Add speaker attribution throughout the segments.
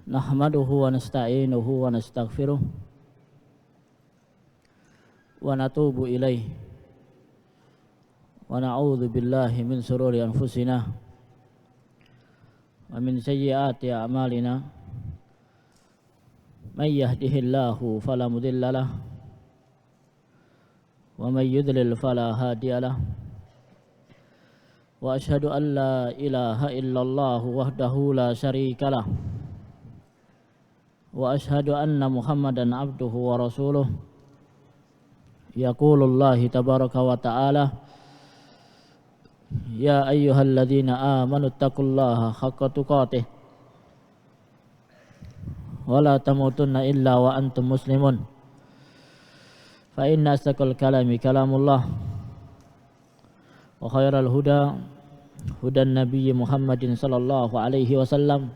Speaker 1: Nahmaduhu wa nasta'inuhu wa nastaghfiruh wa natubu ilaih wa na'udzu billahi min sururi anfusina wa min sayyiati a'malina may yahdihillahu fala mudilla lahu wa may yudlil fala hadiya lahu wa asyhadu an la ilaha illallah wahdahu la syarika lahu wa asyhadu anna Muhammadan abduhu wa rasuluh. Yaqulullah tabaraka wa ta'ala, ya ayyuhalladzina amanu taqullaha haqqa tuqatih wa la tamutunna illa wa antum muslimun. Fa inna asdaqal kalami kalamullah wa khairal huda hudan nabiyyi Muhammadin sallallahu alaihi wasallam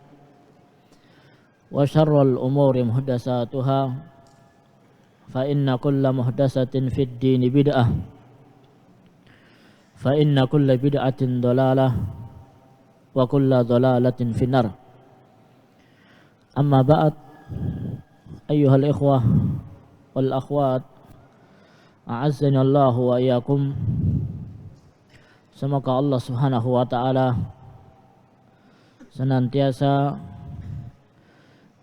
Speaker 1: wa syarrul umuri muhdatsatuha fa inna kulla muhdatsatin fid dini bid'ah fa inna kulla bid'atin dhalalah wa kulla dhalalatin finnar. Amma ba'd, ayyuhal ikhwah wal akhwat, a'azzani Allah wa iyyakum. Semoga Allah Subhanahu wa taala senantiasa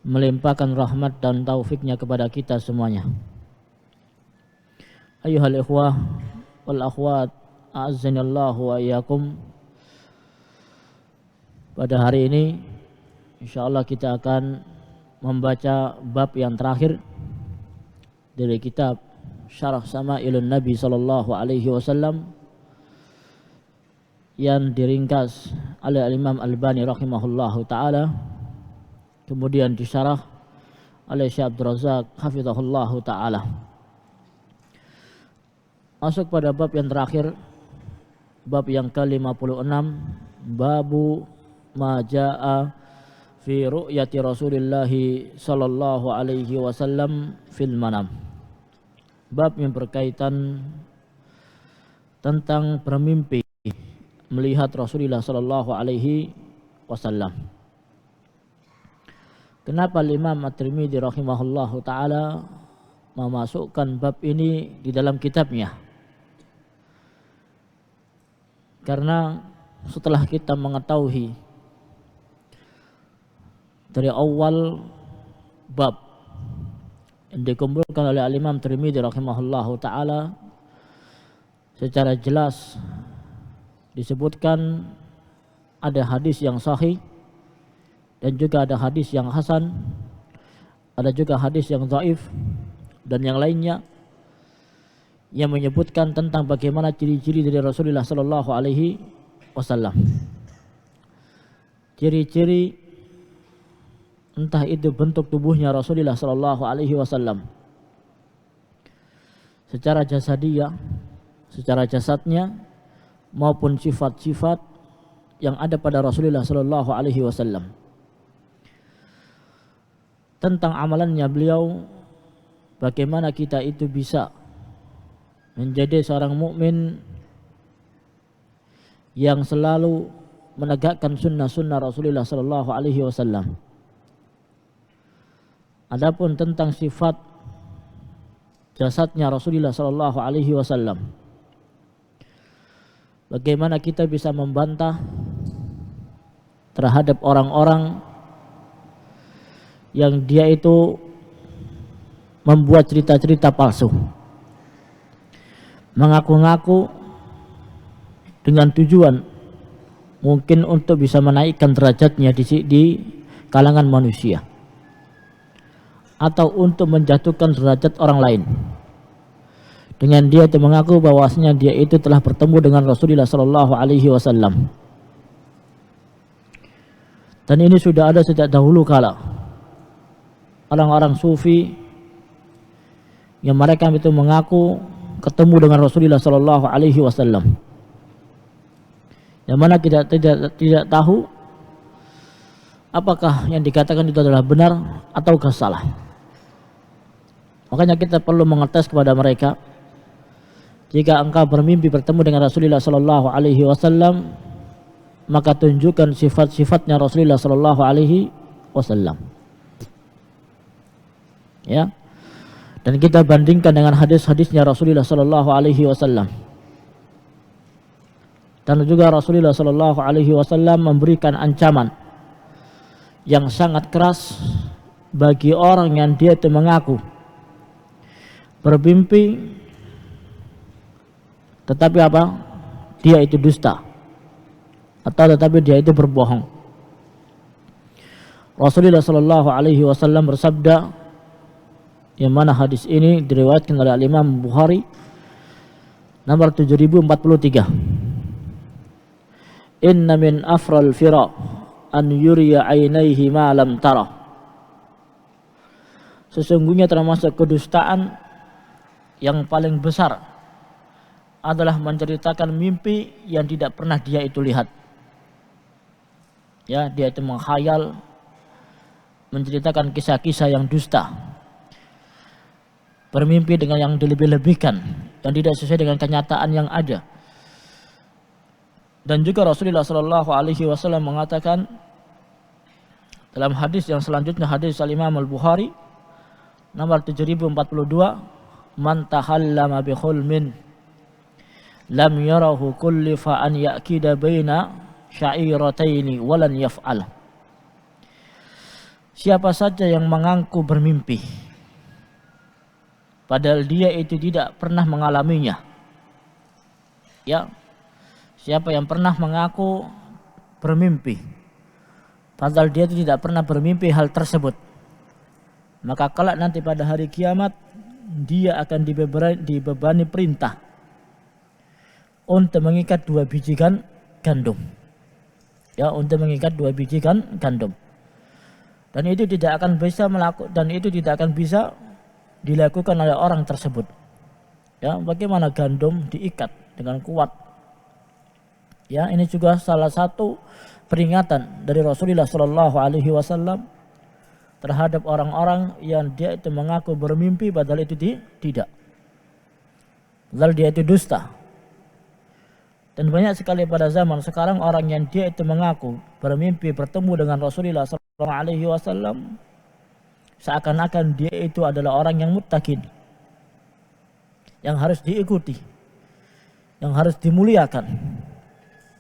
Speaker 1: melimpahkan rahmat dan taufiknya kepada kita semuanya. Ayyuhal ikhwah wal akhwat, a'azzani Allah wa iyyakum. Pada hari ini insyaallah kita akan membaca bab yang terakhir dari kitab Syarah Sama'ilun Nabi sallallahu alaihi wasallam yang diringkas oleh Imam Albani rahimahullahu taala, kemudian disyarah oleh Syekh Abdul Razak hafizahullahu ta'ala. Masuk pada bab yang terakhir, bab yang ke-56, babu ma jaa fi ru'yati Rasulillah sallallahu alaihi wasallam fil manam. Bab yang berkaitan tentang bermimpi melihat Rasulullah sallallahu alaihi wasallam. Kenapa Imam At-Tirmidzi rahimahullahu ta'ala memasukkan bab ini di dalam kitabnya? Karena setelah kita mengetahui dari awal bab yang dikumpulkan oleh Imam At-Tirmidzi rahimahullahu ta'ala, secara jelas disebutkan ada hadis yang sahih dan juga ada hadis yang hasan, ada juga hadis yang dhaif dan yang lainnya yang menyebutkan tentang bagaimana ciri-ciri dari Rasulullah sallallahu alaihi wasallam. Ciri-ciri entah itu bentuk tubuhnya Rasulullah sallallahu alaihi wasallam secara jasadiyah, secara jasadnya, maupun sifat-sifat yang ada pada Rasulullah sallallahu alaihi wasallam. Tentang amalannya beliau, bagaimana kita itu bisa menjadi seorang mukmin yang selalu menegakkan sunnah-sunnah Rasulullah sallallahu alaihi wasallam. Adapun tentang sifat jasadnya Rasulullah sallallahu alaihi wasallam, bagaimana kita bisa membantah terhadap orang-orang yang dia itu membuat cerita-cerita palsu, mengaku-ngaku dengan tujuan mungkin untuk bisa menaikkan derajatnya di kalangan manusia, atau untuk menjatuhkan derajat orang lain dengan dia itu mengaku bahwasanya dia itu telah bertemu dengan Rasulullah sallallahu alaihi wasallam. Dan ini sudah ada sejak dahulu kala. Orang-orang sufi yang mereka itu mengaku ketemu dengan Rasulullah sallallahu alaihi wasallam, yang mana tidak tahu apakah yang dikatakan itu adalah benar ataukah salah. Makanya kita perlu mengetes kepada mereka, jika engkau bermimpi bertemu dengan Rasulullah sallallahu alaihi wasallam, maka tunjukkan sifat-sifatnya Rasulullah sallallahu alaihi wasallam. Ya. Dan kita bandingkan dengan hadis-hadisnya Rasulullah sallallahu alaihi wasallam. Dan juga Rasulullah sallallahu alaihi wasallam memberikan ancaman yang sangat keras bagi orang yang dia itu mengaku bermimpi tetapi apa? Dia itu dusta, atau tetapi dia itu berbohong. Rasulullah sallallahu alaihi wasallam bersabda, yang mana hadis ini diriwayatkan oleh Imam Bukhari nomor 7043. Inna min afral fira an yuriya ainaihi ma lam tara. Sesungguhnya termasuk kedustaan yang paling besar adalah menceritakan mimpi yang tidak pernah dia itu lihat. Ya, dia itu menghayal, menceritakan kisah-kisah yang dusta, bermimpi dengan yang dilebih-lebihkan, yang tidak sesuai dengan kenyataan yang ada. Dan juga Rasulullah sallallahu alaihi wasallam mengatakan dalam hadis yang selanjutnya, hadis Al-Imam Al-Bukhari nomor 7042, man tahallama bi khulmin lam yarahu kullifa an ya'kida baina sya'irataini walan yaf'al. Siapa saja yang mengaku bermimpi padahal dia itu tidak pernah mengalaminya. Ya. Siapa yang pernah mengaku bermimpi padahal dia itu tidak pernah bermimpi hal tersebut, maka kelak nanti pada hari kiamat dia akan dibebani perintah untuk mengikat 2 biji gandum. Ya, untuk mengikat 2 biji gandum. Dan itu tidak akan bisa dilakukan oleh orang tersebut. Ya, bagaimana gandum diikat dengan kuat? Ya, ini juga salah satu peringatan dari Rasulullah sallallahu alaihi wasallam terhadap orang-orang yang dia itu mengaku bermimpi padahal itu tidak. Padahal dia itu dusta. Dan banyak sekali pada zaman sekarang orang yang dia itu mengaku bermimpi bertemu dengan Rasulullah sallallahu alaihi wasallam seakan-akan dia itu adalah orang yang muttaqin, yang harus diikuti, yang harus dimuliakan.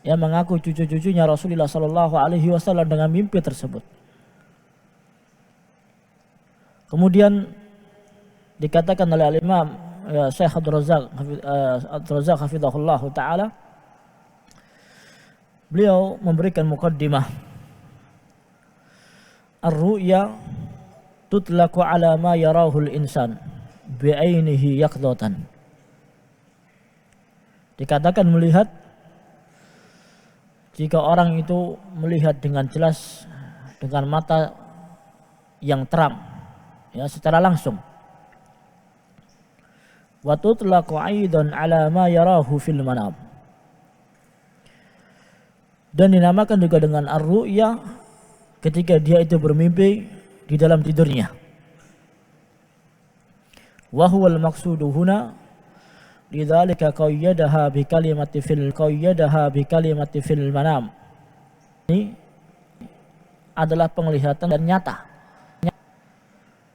Speaker 1: Yang mengaku cucu-cucunya Rasulullah sallallahu alaihi wasallam dengan mimpi tersebut. Kemudian dikatakan oleh Al-Imam Syekh Abdul Razak hafizahullah taala, beliau memberikan muqaddimah, ar-ru'ya tutlaqu ala ma yarahu al-insan bi'ainihi yaqdatan. Dikatakan melihat jika orang itu melihat dengan jelas dengan mata yang terang, ya, secara langsung. Wa tutlaqu aidan ala ma yarahu fil manam. Dan dinamakan juga dengan ar-ru'ya ketika dia itu bermimpi di dalam tidurnya. Wa huwal maqsudu huna lidzalika qayyadaha bi kalimati fil manam. Ini adalah penglihatan dan nyata,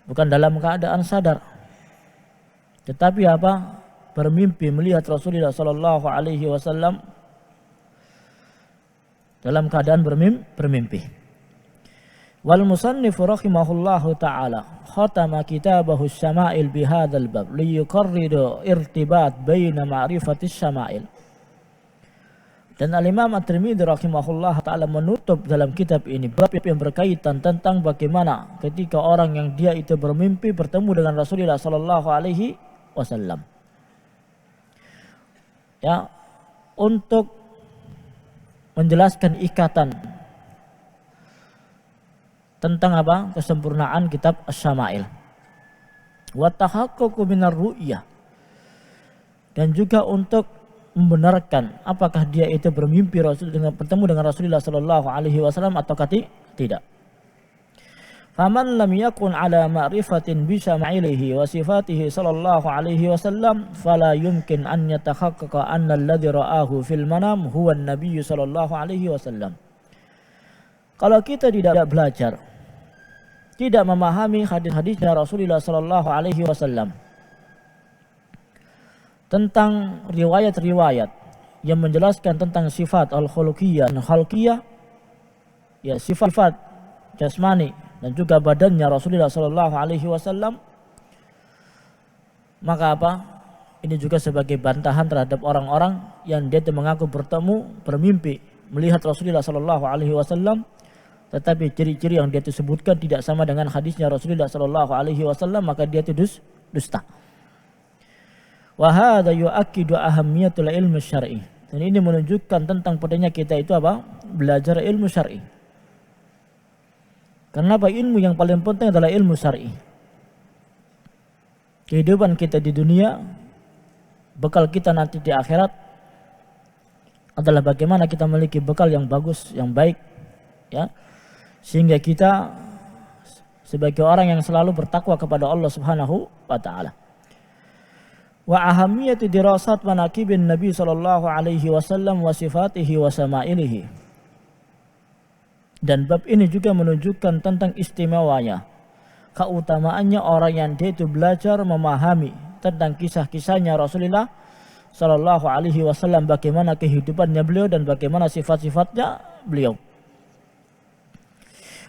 Speaker 1: bukan dalam keadaan sadar, tetapi apa? Bermimpi melihat Rasulullah sallallahu alaihi wasallam dalam keadaan bermimpi. Wal musannif rahimahullahu ta'ala khatama kitabahu syama'il bihadzal bab liyuqarridu irtibat baina ma'rifati syama'il. Dan Al-Imam At-Tirmidzi rahimahullah ta'ala menutup dalam kitab ini bab yang berkaitan tentang bagaimana ketika orang yang dia itu bermimpi bertemu dengan Rasulullah sallallahu alaihi wasallam. Ya, untuk menjelaskan ikatan tentang apa? Kesempurnaan kitab Asy-Syama'il. Wa tahaqququ minar ru'yah. Dan juga untuk membenarkan apakah dia itu bermimpi bertemu dengan Rasulullah sallallahu alaihi wasallam ataukah tidak. Faman lam yakun ala ma'rifatin bi syama'ilihi wa sifatihi sallallahu alaihi wasallam fala yumkin an yatahaqqaqa anna alladhi ra'ahu fil manam huwa an-nabiy sallallahu alaihi wasallam. Kalau kita tidak belajar tidak memahami hadis-hadisnya Rasulullah sallallahu alaihi wasallam tentang riwayat-riwayat yang menjelaskan tentang sifat al-khuluqiyah dan khalqiyah, ya sifat jasmani dan juga badannya Rasulullah sallallahu alaihi wasallam, maka apa? Ini juga sebagai bantahan terhadap orang-orang yang dia mengaku bermimpi melihat Rasulullah sallallahu alaihi wasallam, tetapi ciri-ciri yang dia sebutkan tidak sama dengan hadisnya Rasulullah sallallahu alaihi wasallam, maka dia itu dusta. Wa hadza yu'akkidu ahammiyatul ilmi syar'i. Dan ini menunjukkan tentang pentingnya kita itu apa? Belajar ilmu syar'i. Karena apa? Ilmu yang paling penting adalah ilmu syar'i. Kehidupan kita di dunia, bekal kita nanti di akhirat adalah bagaimana kita memiliki bekal yang bagus, yang baik, ya, sehingga kita sebagai orang yang selalu bertakwa kepada Allah Subhanahu wa taala. Wa ahamiyati dirasat manaqibin Nabi sallallahu alaihi wasallam wa sifatihi wa sama'ilihi. Dan bab ini juga menunjukkan tentang istimewanya, keutamaannya orang yang dia itu belajar memahami tentang kisah-kisahnya Rasulullah sallallahu alaihi wasallam, bagaimana kehidupannya beliau dan bagaimana sifat-sifatnya beliau.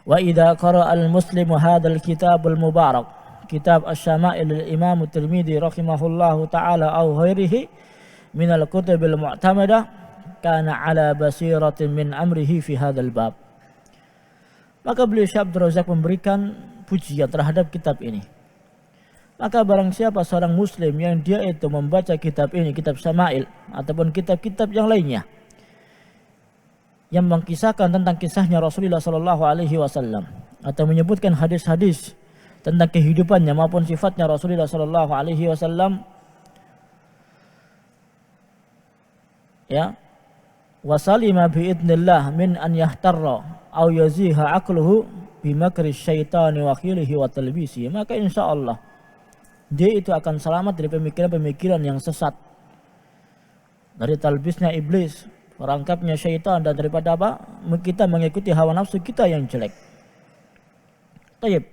Speaker 1: Wa idza qara'a al-muslimu hadzal kitabul mubarak, kitab Asy-Syama'il al-Imam Tirmidzi rahimahullahu taala aw ghairihi min al-kutubil mu'tamadah, kana ala basiratin min amrihi fi hadzal bab. Maka beliau Syekh Abdul Razak memberikan pujian terhadap kitab ini. Maka barang siapa seorang muslim yang dia itu membaca kitab ini, kitab Syama'il ataupun kitab-kitab yang lainnya yang mengkisahkan tentang kisahnya Rasulullah sallallahu alaihi wasallam atau menyebutkan hadis-hadis tentang kehidupannya maupun sifatnya Rasulullah sallallahu alaihi wasallam, ya, wasalima biidznillah min an yahtarra aw yaziha aqluhu bimakri syaitani wa khilihi wa talbisi, maka insyaallah dia itu akan selamat dari pemikiran-pemikiran yang sesat, dari talbisnya iblis, perangkapnya syaitan, dan daripada apa? Kita mengikuti hawa nafsu kita yang jelek. Baik.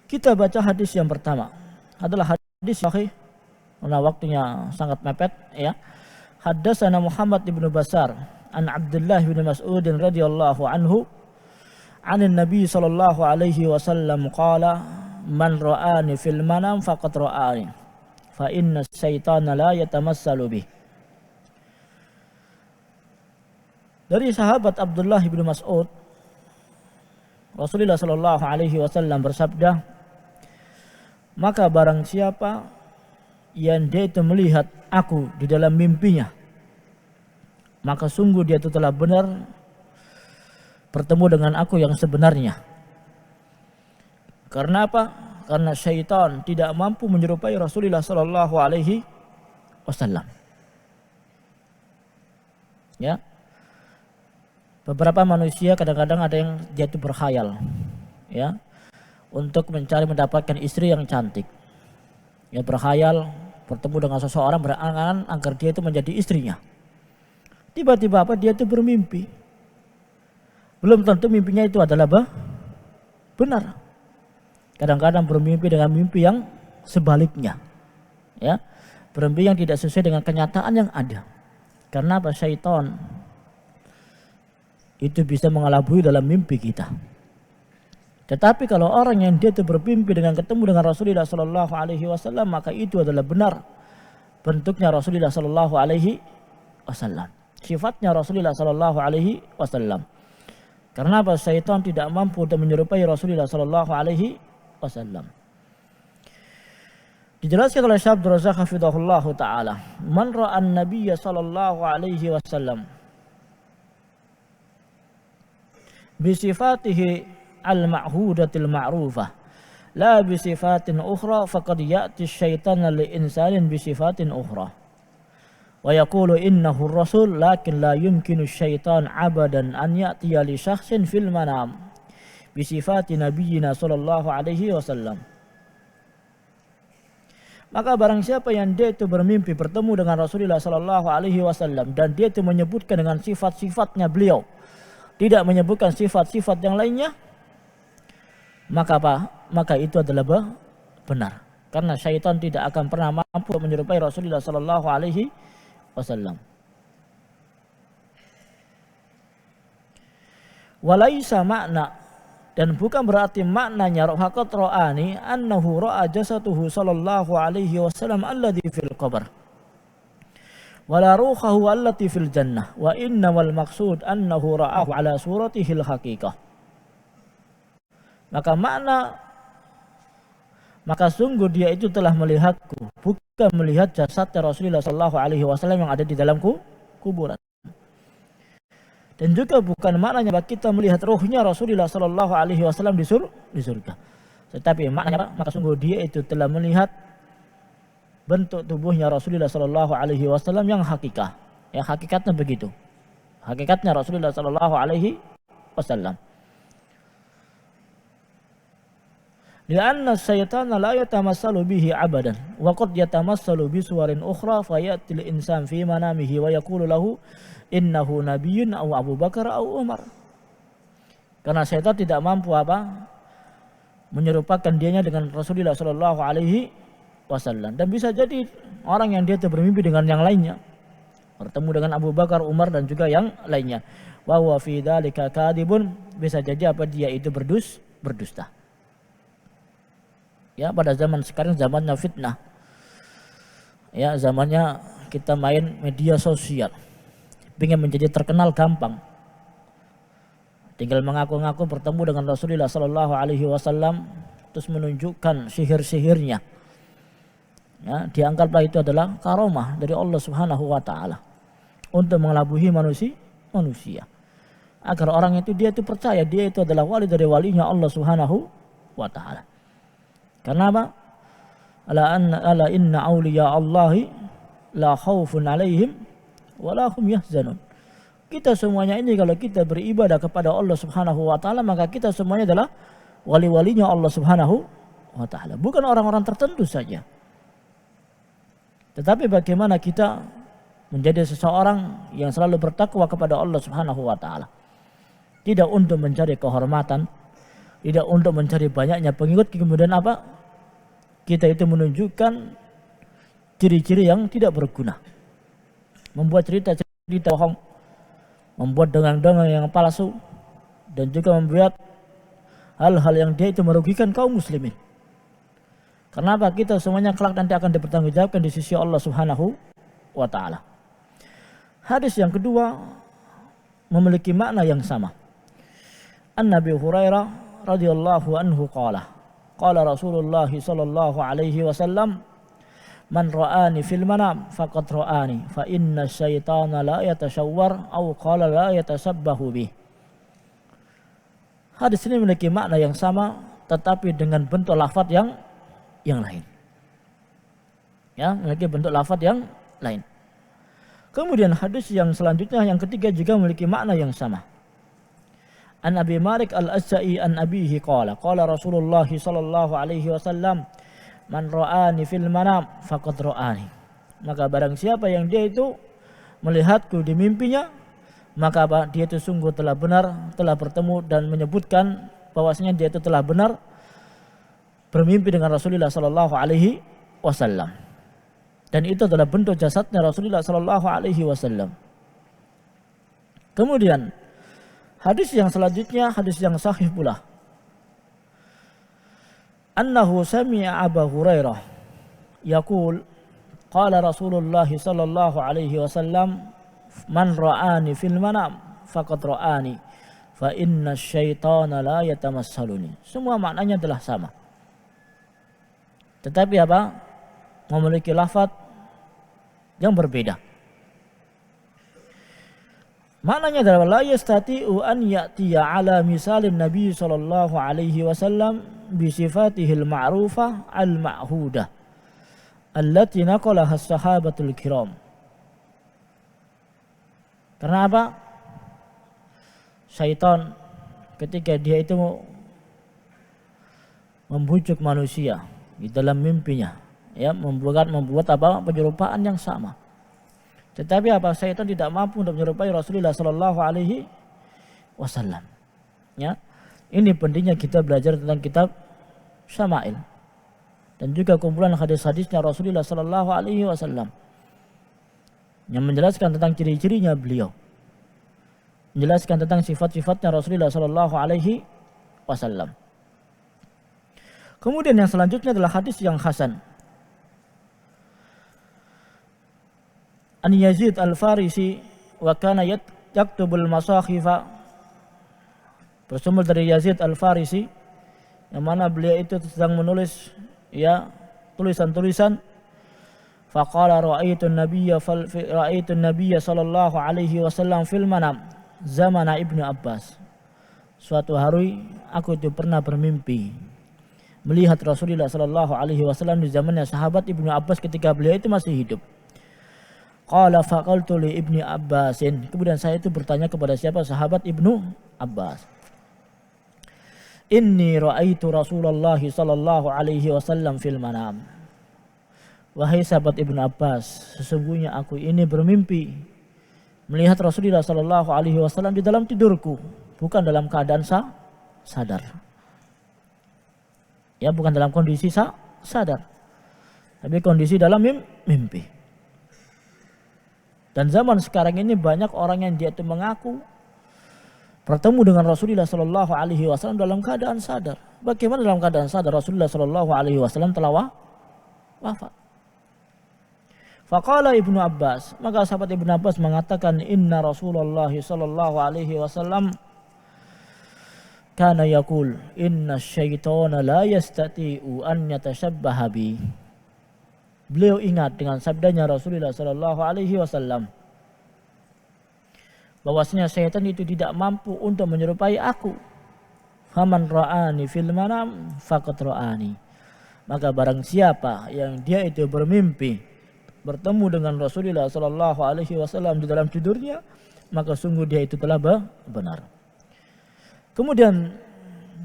Speaker 1: Kita baca hadis yang pertama. Adalah hadis sahih. Karena waktunya sangat mepet, ya. Haddatsana Muhammad ibnu Basar an Abdullah bin Mas'ud radhiyallahu anhu anin Nabi sallallahu alaihi wasallam qala man ra'ani fil manam faqad ra'ani fa inna syaitana la yatamassalu bih. Dari sahabat Abdullah bin Mas'ud, Rasulullah sallallahu alaihi wasallam bersabda, maka barang siapa yang dia itu melihat aku di dalam mimpinya, maka sungguh dia itu telah benar bertemu dengan aku yang sebenarnya. Karena apa? Karena syaitan tidak mampu menyerupai Rasulullah sallallahu alaihi wasallam. Ya. Beberapa manusia kadang-kadang ada yang dia itu berkhayal, ya, untuk mencari mendapatkan istri yang cantik. Ya, berkhayal bertemu dengan seseorang, berangan-angan agar dia itu menjadi istrinya. Tiba-tiba apa? Dia itu bermimpi. Belum tentu mimpinya itu adalah benar. Kadang-kadang bermimpi dengan mimpi yang sebaliknya, ya, bermimpi yang tidak sesuai dengan kenyataan yang ada. Karena apa? Syaitan itu bisa mengelabui dalam mimpi kita. Tetapi kalau orang yang dia itu bermimpi dengan ketemu dengan Rasulullah sallallahu alaihi wasallam, maka itu adalah benar bentuknya Rasulullah sallallahu alaihi wasallam, sifatnya Rasulullah sallallahu alaihi wasallam. Karena apa? Syaitan tidak mampu untuk menyerupai Rasulullah sallallahu alaihi wasallam. Dijelaskan oleh Syekh Abdul Razak hafizahullah taala, man ra'an nabiyya sallallahu alaihi wasallam bi sifatihi al-ma'hudatil ma'rufah la bi sifatin ukhra faqad ya'ti asy-syaitanu li insanin bi sifatin ukhra wa yaqulu innahu ar-rasul lakin la yumkinu asy-syaitan abadan an ya'tiya li syakhsin fil manam bi sifati nabiyyina sallallahu alaihi wasallam. Maka barang siapa yang dia itu bermimpi bertemu dengan Rasulullah sallallahu alaihi wasallam dan dia itu menyebutkan dengan sifat-sifatnya beliau, tidak menyebutkan sifat-sifat yang lainnya, maka apa? Maka itu adalah benar. Karena syaitan tidak akan pernah mampu menyerupai Rasulullah sallallahu alaihi wasallam. Walaisa makna, dan bukan berarti maknanya haqqat ra'ani annahu ra'a jasatuhu sallallahu alaihi wasallam alladhi fil qabr wala ruhahu allati fil jannah wa innamal maqsud annahu ra'ahu ala suratihil haqiqah. Maka sungguh dia itu telah melihatku, bukan melihat jasadnya Rasulullah sallallahu alaihi wasallam yang ada di dalam kuburan. Dan juga bukan maknanya kita melihat ruhnya Rasulullah sallallahu alaihi wasallam di surga. Tetapi maknanya maka sungguh dia itu telah melihat bentuk tubuhnya Rasulullah sallallahu alaihi wasallam yang hakikah. Ya, hakikatnya begitu. Hakikatnya Rasulullah sallallahu alaihi wasallam. Lianna syaitana la yatamassalu bihi abadan wa qad yatamassalu bi suwarin ukhra fayatil insan fi manamihi wa yaqulu lahu innahu nabiyyun aw Abu Bakar aw Umar. Karena syaitan tidak mampu menyerupakan dianya dengan Rasulullah sallallahu alaihi wasallam, dan bisa jadi orang yang dia bermimpi dengan yang lainnya, bertemu dengan Abu Bakar, Umar dan juga yang lainnya. Wa huwa fi dzalika kadibun, bisa jadi dia itu berdusta. Ya, pada zaman sekarang zamannya fitnah. Ya, zamannya kita main media sosial. Ingin menjadi terkenal gampang. Tinggal mengaku-ngaku bertemu dengan Rasulullah sallallahu alaihi wasallam terus menunjukkan sihir-sihirnya. Ya, dianggaplah itu adalah karomah dari Allah Subhanahu wa taala untuk mengelabuhi manusia. Agar orang itu dia itu percaya dia itu adalah wali dari walinya Allah Subhanahu wa taala. Karena apa? Ala inna awliya Allahi la khaufun alaihim wa la hum yahzanun. Kita semuanya ini kalau kita beribadah kepada Allah Subhanahu wa taala, maka kita semuanya adalah wali-walinya Allah Subhanahu wa taala, bukan orang-orang tertentu saja. Tetapi bagaimana kita menjadi seseorang yang selalu bertakwa kepada Allah Subhanahu wa taala. Tidak untuk mencari kehormatan, tidak untuk mencari banyaknya pengikut, kemudian apa? Kita itu menunjukkan ciri-ciri yang tidak berguna. Membuat cerita-cerita bohong, membuat dongeng-dongeng yang palsu, dan juga membuat hal-hal yang dia itu merugikan kaum muslimin. Kenapa? Kita semuanya kelak nanti akan dipertanggungjawabkan di sisi Allah Subhanahu wa taala. Hadis yang kedua memiliki makna yang sama. An-Nabi Hurairah radhiyallahu anhu qala Rasulullah sallallahu alaihi wasallam, man ra'ani fil manam faqad ra'ani fa inna syaitana la yatashawwar aw qala la yatasabbahu bih. Hadis ini memiliki makna yang sama tetapi dengan bentuk lafaz yang lain. Ya, memiliki bentuk lafaz yang lain. Kemudian hadis yang selanjutnya yang ketiga juga memiliki makna yang sama. An Abi Malik Al-Asja'i an abihi qala Rasulullah sallallahu alaihi wasallam, man ra'ani fil manam faqad ra'ani. Maka barang siapa yang dia itu melihatku di mimpinya, maka dia itu sungguh telah benar, telah bertemu, dan menyebutkan bahwasanya dia itu telah benar bermimpi dengan Rasulullah sallallahu alaihi wasallam. Dan itu adalah bentuk jasadnya Rasulullah sallallahu alaihi wasallam. Kemudian hadis yang selanjutnya hadis yang sahih pula. Annahu sami'a Abu Hurairah yaqul qala Rasulullah sallallahu alaihi wasallam, man ra'ani fil manam faqad ra'ani fa inna syaitana la yatamassaluni. Semua maknanya adalah sama. Tetapi apa? Memiliki lafaz yang berbeda. Maknanya adalah la yastati'u an ya'tiya ala misalin Nabi sallallahu alaihi wasallam bi sifatihil ma'rufah al-ma'hudah allati naqalaha as-sahabatul kiram. Karena apa? Syaitan ketika dia itu membujuk manusia di dalam mimpinya, ya, membuat apa? Penyerupaan yang sama. Tetapi apa? Syaitan tidak mampu untuk menyerupai Rasulullah sallallahu alaihi wasallam. Ya. Ini pentingnya kita belajar tentang kitab Syama'il dan juga kumpulan hadis-hadisnya Rasulullah sallallahu alaihi wasallam yang menjelaskan tentang ciri-cirinya beliau, menjelaskan tentang sifat-sifatnya Rasulullah sallallahu alaihi wasallam. Kemudian yang selanjutnya adalah hadis yang hasan. An Yazid Al-Farisi wa kana yaktubul masakhifa, bersumber dari Yazid Al-Farisi yang mana beliau itu sedang menulis ya tulisan-tulisan. Faqala ra'aitu an-nabiyya sallallahu alaihi wasallam fil manam zamana Ibnu Abbas. Suatu hari aku itu pernah bermimpi melihat Rasulullah sallallahu alaihi wasallam di zamannya sahabat Ibnu Abbas ketika beliau itu masih hidup. Qala faqaltu li Ibni Abbasin. Kemudian saya itu bertanya kepada siapa? Sahabat Ibnu Abbas. Inni ra'aitu Rasulullah sallallahu alaihi wasallam fil manam. Wahai sahabat Ibnu Abbas, sesungguhnya aku ini bermimpi melihat Rasulullah sallallahu alaihi wasallam di dalam tidurku, bukan dalam keadaan sadar. Ya, bukan dalam kondisi sadar. Tapi kondisi dalam mimpi. Dan zaman sekarang ini banyak orang yang dia itu mengaku bertemu dengan Rasulullah sallallahu alaihi wasallam dalam keadaan sadar. Bagaimana dalam keadaan sadar? Rasulullah sallallahu alaihi wasallam telah wafat. Faqala Ibnu Abbas, maka sahabat Ibnu Abbas mengatakan, inna Rasulullah sallallahu alaihi wasallam kana yaqul inna syaitana la yastati'u an yatashabbaha bi. Beliau ingat dengan sabdanya Rasulullah sallallahu alaihi wasallam bahwasanya syaitan itu tidak mampu untuk menyerupai aku. Faman ra'ani fil manam faqad ra'ani. Maka barang siapa yang dia itu bermimpi bertemu dengan Rasulullah sallallahu alaihi wasallam di dalam tidurnya, maka sungguh dia itu telah benar. Kemudian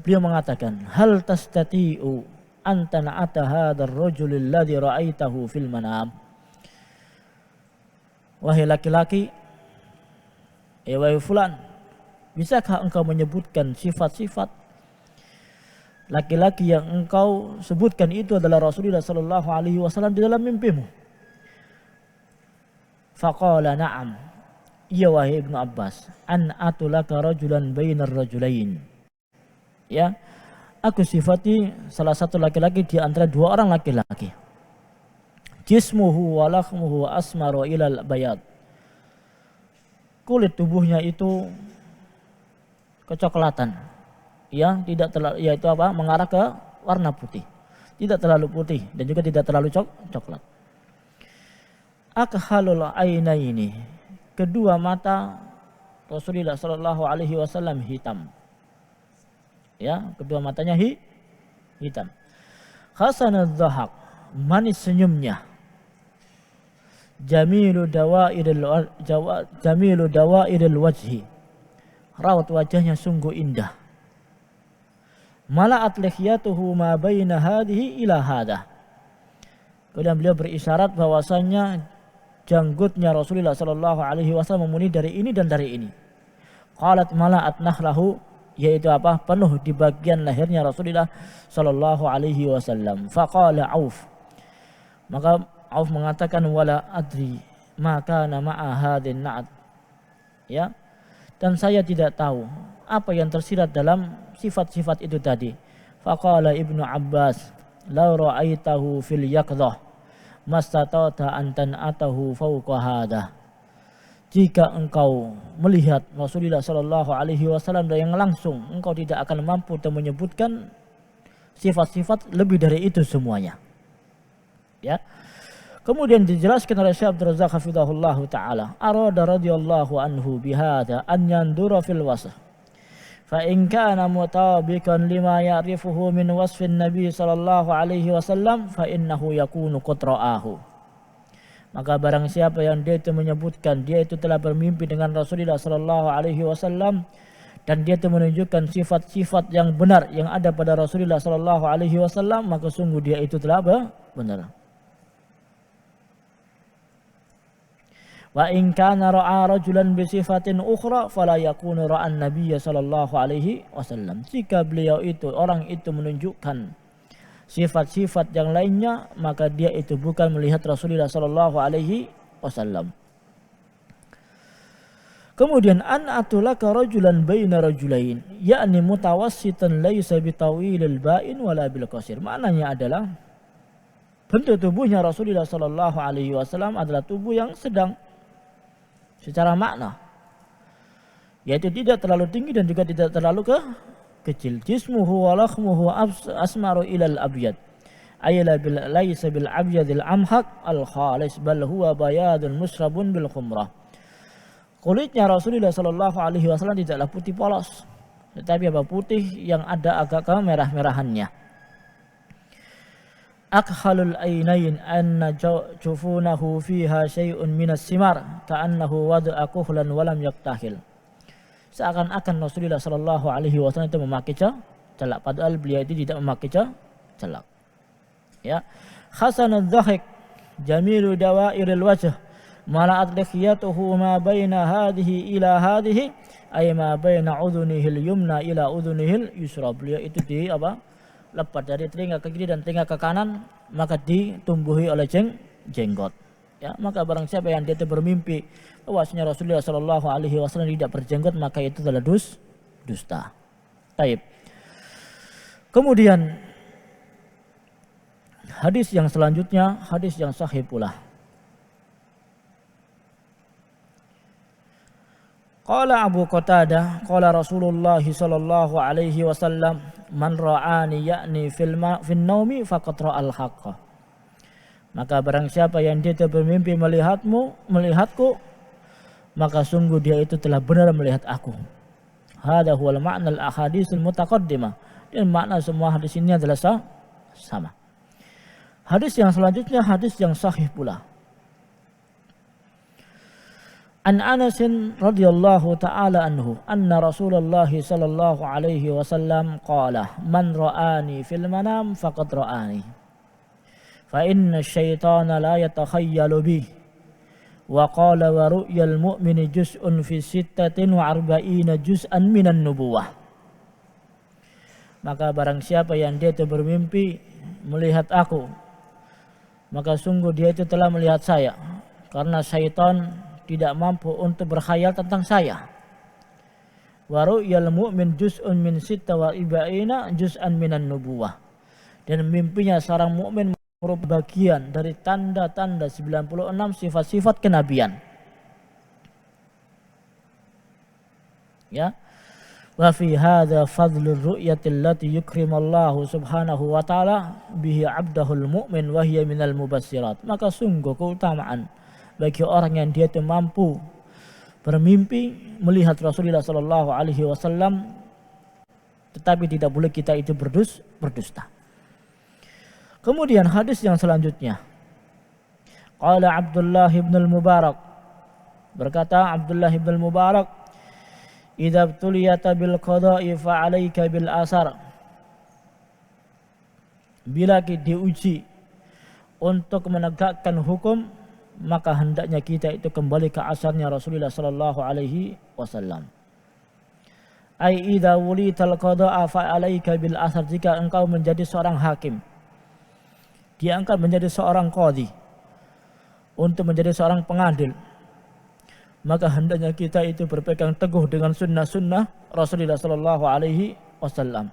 Speaker 1: beliau mengatakan, hal tastati'u anta na'ata hadzal rajul alladhi ra'aitahu fil manam. Wahai laki-laki, wahai fulan, bisakah engkau menyebutkan sifat-sifat laki-laki yang engkau sebutkan itu adalah Rasulullah sallallahu alaihi wasallam di dalam mimpimu? Faqala na'am. Ya wahai Ibnu Abbas, an atulaka rajulan bainar rajulain. Ya, aku sifati salah satu laki-laki di antara dua orang laki-laki. Jismuhu wa lakhmuhu asmaru ilal bayad. Kulit tubuhnya itu kecoklatan. Ya, tidak terlalu, yaitu apa? Mengarah ke warna putih. Tidak terlalu putih dan juga tidak terlalu coklat. Akhalul ainaini, kedua mata Rasulullah sallallahu alaihi wasallam hitam. Ya, kedua matanya hitam. Hasanadz dhahak, manis senyumnya. Jamilu dawairil wajhi, raut wajahnya sungguh indah. Mala'at lihyatuhu ma baina hadhihi ila hadah. Kemudian beliau berisyarat bahwasanya janggutnya Rasulullah sallallahu alaihi wasallam memenuhi dari ini dan dari ini. Qalat mala'at nahlahu, yaitu apa? Penuh di bagian lehernya Rasulullah sallallahu alaihi wasallam. Faqala Auf, maka Auf mengatakan wala adri ma kana ma'a hadzal na'at. Ya. Dan saya tidak tahu apa yang tersirat dalam sifat-sifat itu tadi. Faqala Ibnu Abbas, la ra'aitahu fil yaqdhah mastata'ta an tan'atahu fawqa hadah. Jika engkau melihat Rasulullah sallallahu alaihi wasallam yang langsung, engkau tidak akan mampu untuk menyebutkan sifat-sifat lebih dari itu semuanya. Ya. Kemudian dijelaskan oleh Syekh Abdul Razak hafizahullahu taala, arada radhiyallahu anhu bihadza an yandura fil wasf. Fa in kana mutabiqan lima ya'rifuhu min wasfin Nabi sallallahu alaihi wasallam fa innahu yakunu qatra'ahu. Maka barang siapa yang dia itu menyebutkan dia itu telah bermimpi dengan Rasulullah sallallahu alaihi wasallam dan dia itu menunjukkan sifat-sifat yang benar yang ada pada Rasulullah sallallahu alaihi wasallam, maka sungguh dia itu telah benar. Wa in kana ra'a rajulan bi sifatin ukhra fala yakunu ra'an nabiyya sallallahu alaihi wasallam. Jika beliau itu orang itu menunjukkan sifat-sifat yang lainnya, maka dia itu bukan melihat Rasulullah sallallahu alaihi wasallam. Kemudian an atulaka rajulan baina rajulain, yakni mutawassitan laisa bitawilil ba'in wala bil qasir. Maknanya adalah bentuk tubuhnya Rasulullah sallallahu alaihi wasallam adalah tubuh yang sedang secara makna, yaitu tidak terlalu tinggi dan juga tidak terlalu kecil. Jismuhu wa lakhmuhu asmaru ilal abyad, ayla bil laysa bil abyadil amhaq al khalis bal huwa bayadun musrabun bil khumrah. Kulitnya Rasulullah sallallahu alaihi wasallam tidaklah putih polos, tetapi apa, putih yang ada agak kemerah-merahannya. Akhalul ainain anna jufunahu fiha syai'un minas simar ka'annahu wada'a kuhlan walam yaktahil. Seakan-akan Rasulullah sallallahu alaihi wasallam itu memakai celak, padahal beliau itu tidak memakai celak. Ya. Hasanul dhahik jamilu dawairil wajh mala'at lihyatuhu ma baina hadhihi ila hadhihi ay ma baina udhunihil yumna ila udhunihil yusra. Beliau itu lepas dari telinga ke kiri dan telinga ke kanan, maka ditumbuhi oleh jenggot. Ya, maka barang siapa yang dia bermimpi bahwasanya Rasulullah sallallahu alaihi wasallam tidak berjenggot, maka itu adalah dusta. Baik. Kemudian hadis yang selanjutnya, hadis yang sahih pula. Qala Abu Qatadah, qala Rasulullah sallallahu alaihi wasallam, man ra'ani yakni fil naumi faqad ra'al haqqa. Maka barang siapa yang dia bermimpi melihatku, maka sungguh dia itu telah benar melihat aku. Hadza huwal ma'na al ahaditsul mutaqaddimah. Dan makna semua hadis ini adalah sama. Hadis yang selanjutnya hadis yang sahih pula. An Anas radhiyallahu ta'ala anhu anna Rasulullah sallallahu alaihi wasallam qala man ra'ani fil manam faqad ra'ani fa inna asyaitana la yatakhayyalu bi wa qala wa ru'yal mu'mini juz'un fi 46 juz'an minan nubuwah. Maka barang siapa yang dia itu bermimpi melihat aku, maka sungguh dia itu telah melihat saya, karena syaitan tidak mampu untuk berkhayal tentang saya. Wa ru'yal mu'min juz'un min 46 juz'an minan nubuwah. Dan mimpinya seorang mukmin merupakan bagian dari tanda-tanda 96 sifat-sifat kenabian. Ya. Wa fi hadza fadlur ru'yati allati yukrimallahu subhanahu wa ta'ala bihi 'abdahul mu'min wa hiya minal mubassirat. Maka sungguh keutamaan bagi orang yang dia itu mampu bermimpi melihat Rasulullah sallallahu alaihi wasallam, tetapi tidak boleh kita itu berdusta. Kemudian hadis yang selanjutnya, qala Abdullah ibn al-Mubarak, berkata Abdullah ibn al-Mubarak, idza tuliyata bil qada'i fa 'alaika bil asar. Bila diuji untuk menegakkan hukum, maka hendaknya kita itu kembali ke asarnya Rasulullah sallallahu alaihi wasallam. Ai idza wulital qada'a fa 'alaika bil asar. Jika engkau menjadi seorang hakim, diangkat menjadi seorang qadhi, untuk menjadi seorang pengadil, maka hendaknya kita itu berpegang teguh dengan sunnah-sunnah Rasulullah sallallahu alaihi wasallam.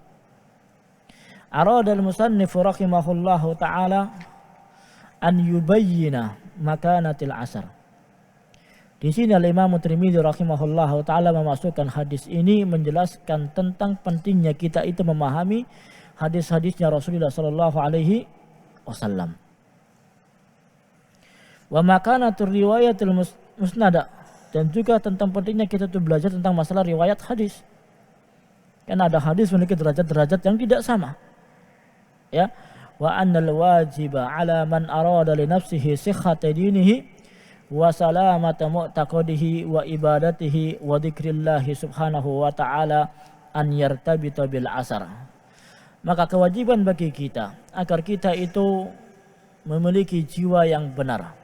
Speaker 1: Arada al-musannif rahimahullahu ta'ala an yubayyina makanatil asar. Di sini Imam Tirmidzi rahimahullahu ta'ala memasukkan hadis ini menjelaskan tentang pentingnya kita itu memahami hadis-hadisnya Rasulullah sallallahu alaihi wasallam. Wa makanatur riwayatil musnada, dan juga tentang pentingnya kita itu belajar tentang masalah riwayat hadis. Karena ada hadis memiliki derajat-derajat yang tidak sama. Ya. Wa annal wajiba ala man arada li nafsihi sihhata dinihi wa salamata mu'taqadihi wa ibadatihi wa dzikrillahi subhanahu wa ta'ala an yartabita bil asar. Maka kewajiban bagi kita agar kita itu memiliki jiwa yang benar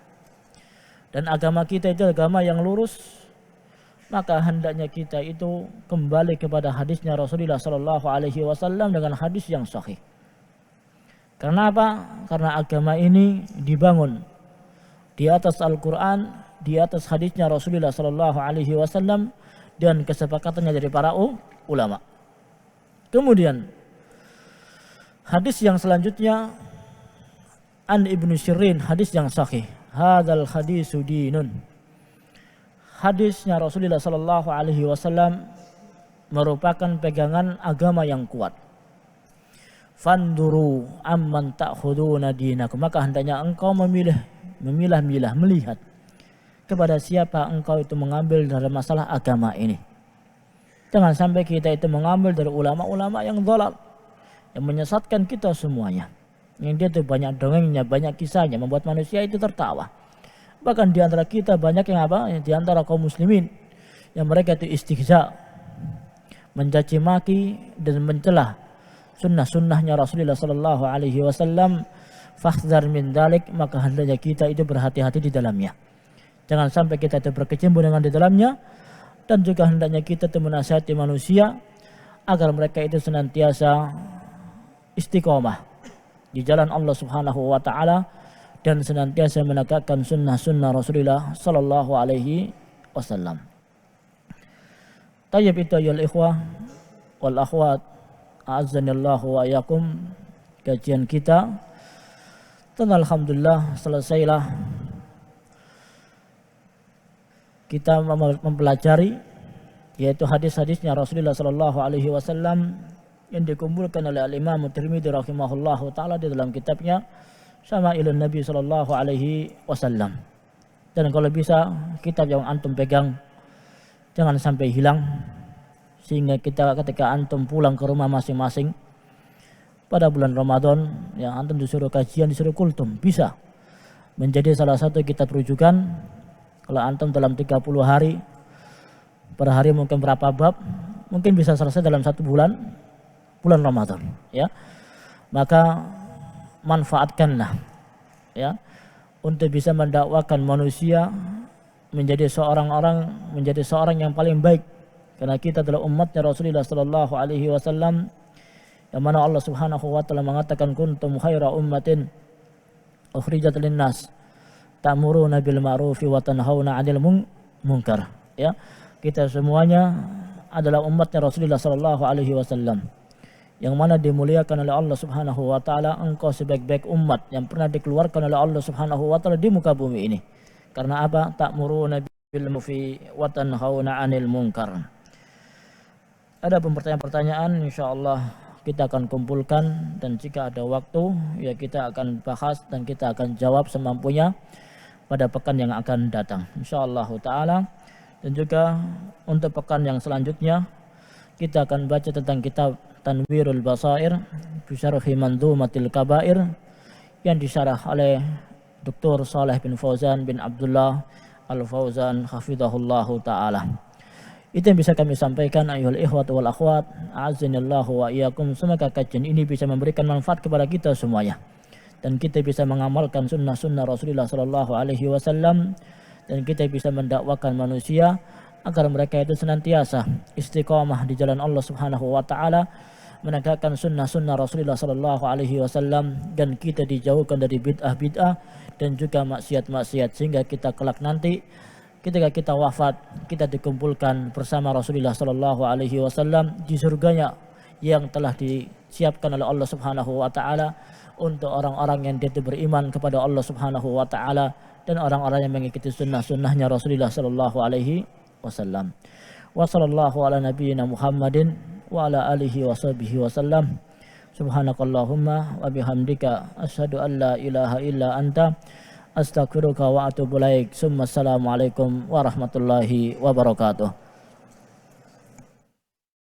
Speaker 1: dan agama kita itu agama yang lurus, maka hendaknya kita itu kembali kepada hadisnya Rasulullah Sallallahu Alaihi Wasallam dengan hadis yang sahih. Karena apa? Karena agama ini dibangun di atas Al-Quran, di atas hadisnya Rasulullah Sallallahu Alaihi Wasallam dan kesepakatannya dari para ulama. Kemudian hadis yang selanjutnya an Ibnu Sirin, hadis yang sahih. Hadzal hadisu dinun. Hadisnya Rasulullah Sallallahu Alaihi Wasallam merupakan pegangan agama yang kuat. Fanduru amman ta'khuduna dinakum, maka hendaknya engkau memilah-milah, melihat kepada siapa engkau itu mengambil dalam masalah agama ini. Jangan sampai kita itu mengambil dari ulama-ulama yang dhalal, yang menyesatkan kita semuanya. Yang dia itu banyak dongengnya, banyak kisahnya, membuat manusia itu tertawa. Bahkan di antara kita banyak yang apa? Di antara kaum muslimin yang mereka itu istihza, mencaci maki dan mencela sunnah-sunnahnya Rasulullah Sallallahu Alaihi Wasallam. Fahdhar min dalik, maka hendaknya kita itu berhati-hati di dalamnya. Jangan sampai kita itu berkecimpung dengan di dalamnya, dan juga hendaknya kita itu menasihati manusia agar mereka itu senantiasa istiqomah di jalan Allah Subhanahu wa taala dan senantiasa menegakkan sunnah-sunnah Rasulullah Sallallahu Alaihi Wasallam. Tayyib itu ayol ikhwah wal akhwat, a'azzanillahu wa iyyakum. Kajian kita dan alhamdulillah selesailah kita mempelajari yaitu hadis-hadisnya Rasulullah Sallallahu Alaihi Wasallam yang dikumpulkan oleh Al-Imam Tirmidzi rahimahullahu taala di dalam kitabnya Syama'ilun Nabi Sallallahu Alaihi Wasallam. Dan kalau bisa kitab yang antum pegang jangan sampai hilang, sehingga kita ketika antum pulang ke rumah masing-masing pada bulan Ramadan, yang antum disuruh kajian, disuruh kultum, bisa menjadi salah satu kitab rujukan. Kalau antum dalam 30 hari, per hari mungkin berapa bab, mungkin bisa selesai dalam 1 bulan Ramadan, ya. Maka manfaatkanlah, ya, untuk bisa mendakwakan manusia menjadi seorang yang paling baik. Karena kita adalah umatnya Rasulullah Sallallahu Alaihi Wasallam, yang mana Allah Subhanahu Wa Taala mengatakan kuntum khaira ummatin ukhrijat linnas ta'muruna bil ma'rufi wa tanhauna 'anil munkar. Ya, kita semuanya adalah umatnya Rasulullah Sallallahu Alaihi Wasallam, yang mana dimuliakan oleh Allah Subhanahu Wa Taala. Engkau sebaik-baik umat yang pernah dikeluarkan oleh Allah Subhanahu Wa Taala di muka bumi ini. Karena apa? Ta'muruna bil ma'rufi wa tanhauna 'anil munkar. Ada pertanyaan-pertanyaan, insyaallah kita akan kumpulkan, dan jika ada waktu ya kita akan bahas dan kita akan jawab semampunya pada pekan yang akan datang insyaallah taala. Dan juga untuk pekan yang selanjutnya kita akan baca tentang kitab Tanwirul Basair bi syarhi Manzumatil Kabair yang disyarah oleh Dr. Saleh bin Fauzan bin Abdullah Al-Fauzan hafizahullahu taala. Itu yang bisa kami sampaikan ayuhal ikhwat wal akhwat, a'azzanillahu wa iyyakum. Semoga kajian ini bisa memberikan manfaat kepada kita semuanya, dan kita bisa mengamalkan sunnah-sunnah Rasulullah Sallallahu Alaihi Wasallam, dan kita bisa mendakwakan manusia agar mereka itu senantiasa istiqamah di jalan Allah Subhanahu wa taala, menegakkan sunnah-sunnah Rasulullah Sallallahu Alaihi Wasallam, dan kita dijauhkan dari bid'ah-bid'ah dan juga maksiat-maksiat, sehingga kita kelak nanti ketika kita wafat kita dikumpulkan bersama Rasulullah Sallallahu Alaihi Wasallam di surganya yang telah disiapkan oleh Allah Subhanahu wa taala untuk orang-orang yang dia beriman kepada Allah Subhanahu wa taala dan orang-orang yang mengikuti sunnah-sunnahnya Rasulullah Sallallahu Alaihi Wasallam. Wa sallallahu ala nabiyyina Muhammadin wa ala alihi wa sahbihi wasallam. Subhanakallahumma wa bihamdika asyhadu an la ilaha illa anta astaghfiruka wa atubu ilaik. Assalamualaikum warahmatullahi wabarakatuh.